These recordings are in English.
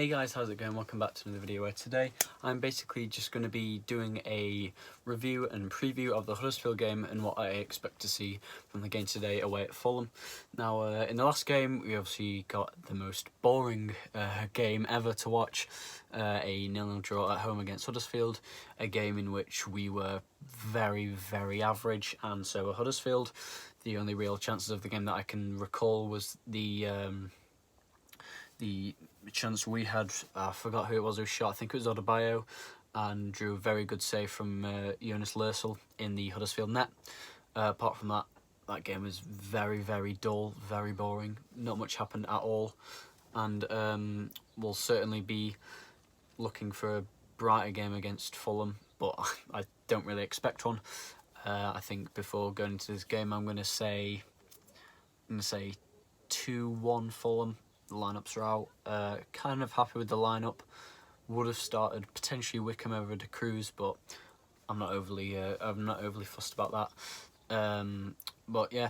Hey guys, how's it going? Welcome back to another video where today I'm basically just going to be doing a review and preview of the Huddersfield game and what I expect to see from the game today away at Fulham. Now, in the last game, we obviously got the most boring game ever to watch, a 0-0 draw at home against Huddersfield, a game in which we were very, very average, and so at Huddersfield, the only real chances of the game that I can recall was the chance we had. I forgot who it was who shot. I think it was Odebayo, and drew a very good save from Jonas Lörsel in the Huddersfield net. Apart from that, that game was very, very dull, very boring. Not much happened at all, and we'll certainly be looking for a brighter game against Fulham, but I don't really expect one. I think before going into this game, I'm going to say 2-1 Fulham. The lineups are out. Kind of happy with the lineup. Would have started potentially Wickham over De Cruz, but I'm not overly fussed about that. But yeah,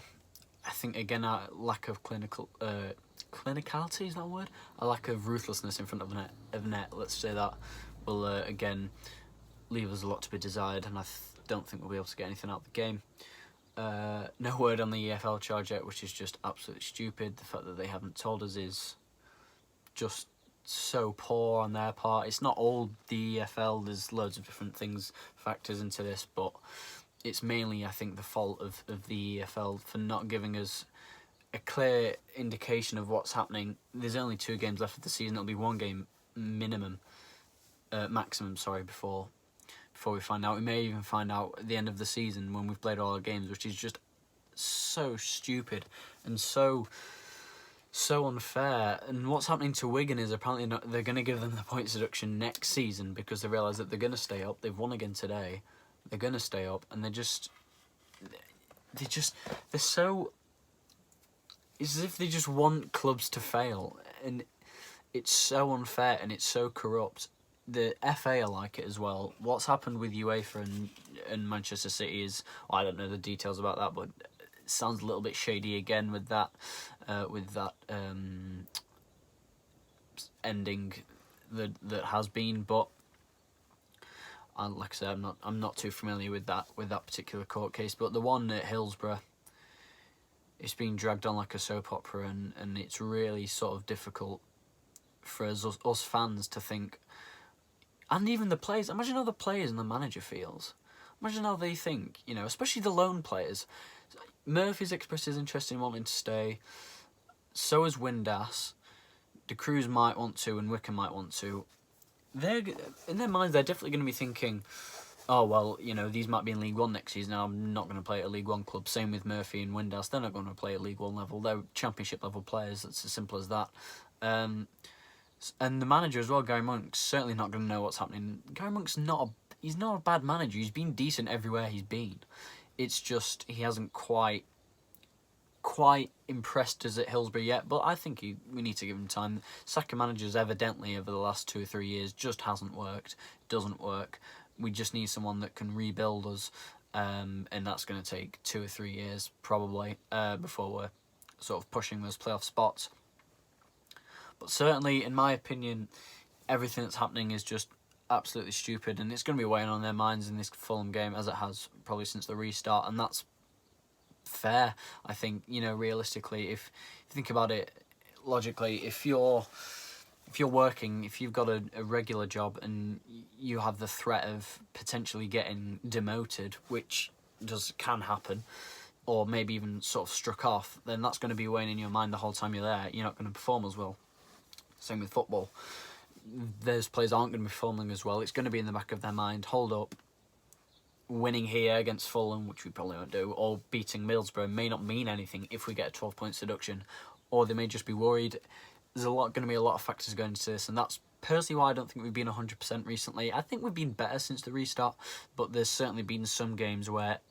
I think again a lack of clinicality, is that a word? A lack of ruthlessness in front of net. Let's say that will again leave us a lot to be desired, and I don't think we'll be able to get anything out of the game. No word on the EFL charge yet, which is just absolutely stupid. The fact that they haven't told us is just so poor on their part. It's not all the EFL, there's loads of different factors into this, but it's mainly, I think, the fault of the EFL for not giving us a clear indication of what's happening. There's only 2 games left of the season. It'll be 1 game maximum, before we find out. We may even find out at the end of the season when we've played all our games, which is just so stupid and so unfair. And what's happening to Wigan is apparently they're going to give them the points deduction next season because they realise that they're going to stay up. They've won again today. They're going to stay up, and they're so... It's as if they just want clubs to fail, and it's so unfair and it's so corrupt. The FA are like it as well. What's happened with UEFA and Manchester City is, I don't know the details about that, but it sounds a little bit shady again with that ending that has been. But like I said, I'm not too familiar with that particular court case. But the one at Hillsborough, it's being dragged on like a soap opera, and it's really sort of difficult for us fans to think. And even the players, imagine how the players and the manager feels. Imagine how they think, especially the lone players. Murphy's expressed his interest in wanting to stay. So has Windass. De Cruz might want to, and Wickham might want to. In their minds, they're definitely going to be thinking, oh, well, these might be in League One next season, and I'm not going to play at a League One club. Same with Murphy and Windass. They're not going to play at League One level. They're Championship level players. It's as simple as that. And the manager as well, Gary Monk's certainly not going to know what's happening. Gary Monk's he's not a bad manager. He's been decent everywhere he's been. It's just he hasn't quite impressed us at Hillsborough yet, but I think we need to give him time. Sacking managers evidently over the last 2 or 3 years just hasn't worked. Doesn't work. We just need someone that can rebuild us, and that's going to take 2 or 3 years probably before we're sort of pushing those playoff spots. But certainly, in my opinion, everything that's happening is just absolutely stupid, and it's going to be weighing on their minds in this Fulham game, as it has probably since the restart, and that's fair. I think, realistically, if you think about it logically, if you're working, if you've got a regular job and you have the threat of potentially getting demoted, which can happen, or maybe even sort of struck off, then that's going to be weighing in your mind the whole time you're there. You're not going to perform as well. Same with football. Those players aren't going to be performing as well. It's going to be in the back of their mind. Hold up. Winning here against Fulham, which we probably won't do, or beating Middlesbrough may not mean anything if we get a 12-point deduction, or they may just be worried. There's going to be a lot of factors going into this, and that's personally why I don't think we've been 100% recently. I think we've been better since the restart, but there's certainly been some games where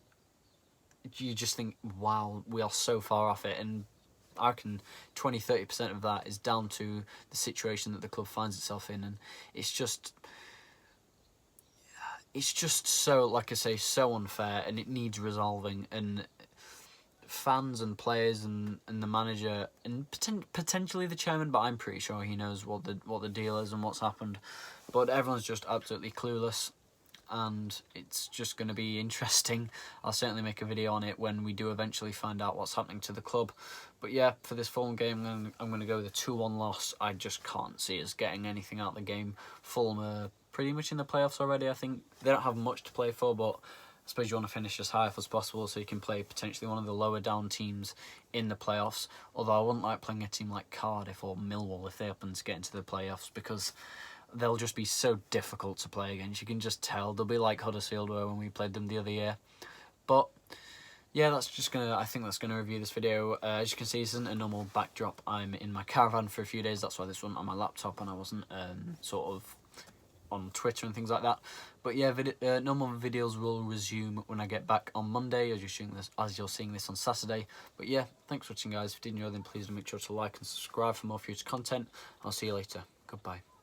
you just think, wow, we are so far off it, and I reckon 20-30% of that is down to the situation that the club finds itself in, and it's just so, like I say, so unfair, and it needs resolving. And fans and players and the manager and potentially the chairman, but I'm pretty sure he knows what the deal is and what's happened. But everyone's just absolutely clueless, and it's just going to be interesting. I'll certainly make a video on it when we do eventually find out what's happening to the club. But yeah, for this Fulham game, I'm going to go with a 2-1 loss. I just can't see us getting anything out of the game. Fulham are pretty much in the playoffs already. I think they don't have much to play for, but I suppose you want to finish as high up as possible so you can play potentially one of the lower down teams in the playoffs. Although I wouldn't like playing a team like Cardiff or Millwall if they happen to get into the playoffs, because they'll just be so difficult to play against. You can just tell. They'll be like Huddersfield were when we played them the other year. But yeah, I think that's gonna review this video. As you can see, this isn't a normal backdrop. I'm in my caravan for a few days. That's why this wasn't on my laptop and I wasn't sort of on Twitter and things like that. But yeah, normal videos will resume when I get back on Monday, as you're seeing this on Saturday. But yeah, thanks for watching, guys. If you did enjoy, then please make sure to like and subscribe for more future content. I'll see you later. Goodbye.